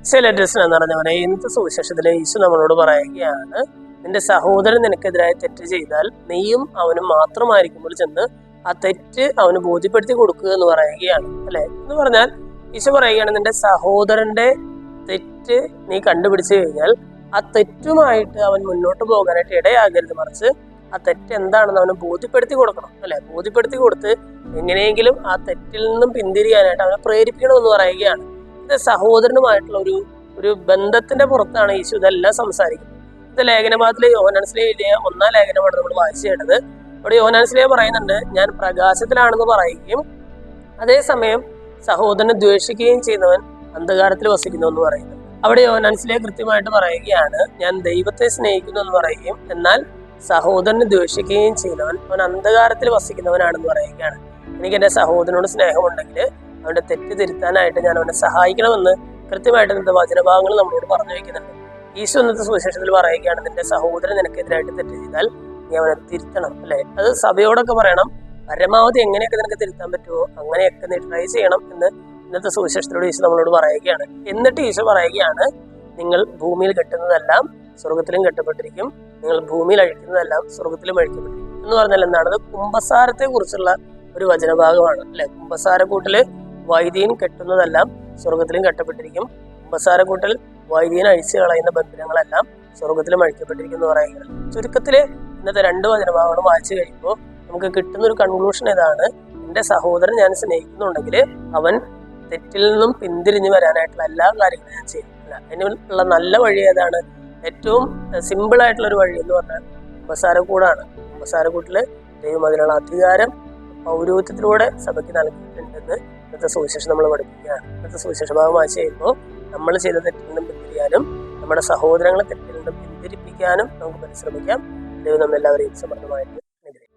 സെലറ്റസ് എന്ന് പറഞ്ഞവനെ ഇന്നത്തെ സുവിശേഷത്തിലെ യേശു നമ്മളോട് പറയുകയാണ്, നിന്റെ സഹോദരൻ നിനക്കെതിരായി തെറ്റ് ചെയ്താൽ നീയും അവനും മാത്രമായിരിക്കുമ്പോൾ ചെന്ന് ആ തെറ്റ് അവന് ബോധ്യപ്പെടുത്തി കൊടുക്കുക എന്ന് പറയുകയാണ്. അല്ലെ? എന്ന് പറഞ്ഞാൽ ഈശോ പറയുകയാണ്, നിന്റെ സഹോദരന്റെ തെറ്റ് നീ കണ്ടുപിടിച്ചു കഴിഞ്ഞാൽ ആ തെറ്റുമായിട്ട് അവൻ മുന്നോട്ട് പോകാനായിട്ട് ഇടയാകരുത്, മറിച്ച് ആ തെറ്റ് എന്താണെന്ന് അവന് ബോധ്യപ്പെടുത്തി കൊടുക്കണം. അല്ലെ? ബോധ്യപ്പെടുത്തി കൊടുത്ത് എങ്ങനെയെങ്കിലും ആ തെറ്റിൽ നിന്നും പിന്തിരിയാനായിട്ട് അവനെ പ്രേരിപ്പിക്കണമെന്ന് പറയുകയാണ്. ഇത് സഹോദരനുമായിട്ടുള്ള ഒരു ബന്ധത്തിന്റെ പുറത്താണ് ഈശോ ഇതെല്ലാം സംസാരിക്കുന്നത്. ഇത് ലേഖനഭാഗത്തിലെ യോഹന്നാൻ ശ്ലീഹ 1-ാം ലേഖനമാണ് നമ്മൾ വായിച്ചു കേട്ടത്. അവിടെ യോഹന്നാൻ ശ്ലീഹ പറയുന്നുണ്ട്, ഞാൻ പ്രകാശത്തിലാണെന്ന് പറയുകയും അതേസമയം സഹോദരനെ ദ്വേഷിക്കുകയും ചെയ്യുന്നവൻ അന്ധകാരത്തിൽ വസിക്കുന്നു എന്ന് പറയുന്നു. അവിടെ യോഹന്നാൻ ശ്ലീഹ കൃത്യമായിട്ട് പറയുകയാണ്, ഞാൻ ദൈവത്തെ സ്നേഹിക്കുന്നു എന്ന് പറയുകയും എന്നാൽ സഹോദരനെ ദ്വേഷിക്കുകയും ചെയ്യുന്നവൻ അവൻ അന്ധകാരത്തിൽ വസിക്കുന്നവനാണെന്ന് പറയുകയാണ്. എനിക്ക് എൻ്റെ സഹോദരനോട് സ്നേഹമുണ്ടെങ്കിൽ അവന്റെ തെറ്റ് തിരുത്താനായിട്ട് ഞാൻ അവനെ സഹായിക്കണമെന്ന് കൃത്യമായിട്ട് ഇന്നത്തെ വചനഭാഗങ്ങൾ നമ്മളോട് പറഞ്ഞു വയ്ക്കുന്നുണ്ട്. ഈശോ ഇന്നത്തെ സുവിശേഷത്തിൽ പറയുകയാണ്, നിന്റെ സഹോദരൻ നിനക്കെതിരായിട്ട് തെറ്റ് ചെയ്താൽ നീ അവനെ തിരുത്തണം. അല്ലെ? അത് സഭയോടൊക്കെ പറയണം. പരമാവധി എങ്ങനെയൊക്കെ നിനക്ക് തിരുത്താൻ പറ്റുമോ അങ്ങനെയൊക്കെ നീ ട്രൈ ചെയ്യണം എന്ന് ഇന്നത്തെ സുവിശേഷത്തിലൂടെ ഈശോ നമ്മളോട് പറയുകയാണ്. എന്നിട്ട് ഈശോ പറയുകയാണ്, നിങ്ങൾ ഭൂമിയിൽ കെട്ടുന്നതെല്ലാം സ്വർഗത്തിലും കെട്ടപ്പെട്ടിരിക്കും, നിങ്ങൾ ഭൂമിയിൽ അഴിക്കുന്നതെല്ലാം സ്വർഗത്തിലും അഴിക്കപ്പെട്ടിരിക്കും എന്ന് പറഞ്ഞാൽ എന്താണ്? അത് കുമ്പസാരത്തെ കുറിച്ചുള്ള ഒരു വചനഭാഗമാണ്. അല്ലെ? കുമ്പസാരക്കൂട്ടില് വൈദികൻ കെട്ടുന്നതെല്ലാം സ്വർഗത്തിലും കെട്ടപ്പെട്ടിരിക്കും, കുമ്പസാരക്കൂട്ടിൽ വൈദികൻ അഴിച്ചു കളയുന്ന ബന്ധനങ്ങളെല്ലാം സ്വർഗത്തിലും അഴിക്കപ്പെട്ടിരിക്കും എന്ന് പറയുന്നത്. ചുരുക്കത്തില് ഇന്നത്തെ 2 വചനഭാഗങ്ങളും വായിച്ചു കഴിയുമ്പോൾ നമുക്ക് കിട്ടുന്ന ഒരു കൺക്ലൂഷൻ ഇതാണ്, എൻ്റെ സഹോദരൻ ഞാൻ സ്നേഹിക്കുന്നുണ്ടെങ്കിൽ അവൻ തെറ്റിൽ നിന്നും പിന്തിരിഞ്ഞു വരാനായിട്ടുള്ള എല്ലാ കാര്യങ്ങളും ഞാൻ ചെയ്യില്ല. അതിനുള്ള നല്ല വഴി ഏതാണ്? ഏറ്റവും സിമ്പിൾ ആയിട്ടുള്ള ഒരു വഴി എന്ന് പറഞ്ഞാൽ കുമ്പസാരക്കൂടാണ്. കുമ്പസാരക്കൂട്ടില് ദൈവം അതിനുള്ള അധികാരം പൗരോഹിത്യത്തിലൂടെ സഭയ്ക്ക് നൽകിയിട്ടുണ്ടെന്ന് ഇന്നത്തെ സുവിശേഷം നമ്മൾ പഠിപ്പിക്കുകയാണ്. ഇന്നത്തെ സുവിശേഷ ഭാഗം വായിച്ചു കഴിയുമ്പോൾ നമ്മൾ ചെയ്ത തെറ്റിൽ നിന്നും പിന്തിരിയാനും നമ്മുടെ സഹോദരങ്ങളെ തെറ്റിൽ നിന്നും പിന്തിരിപ്പിക്കാനും നമുക്ക് പരിശ്രമിക്കാം. ദൈവം നമ്മളെല്ലാവരെയും സമൃദ്ധമായിട്ട് അനുഗ്രഹിക്കട്ടെ.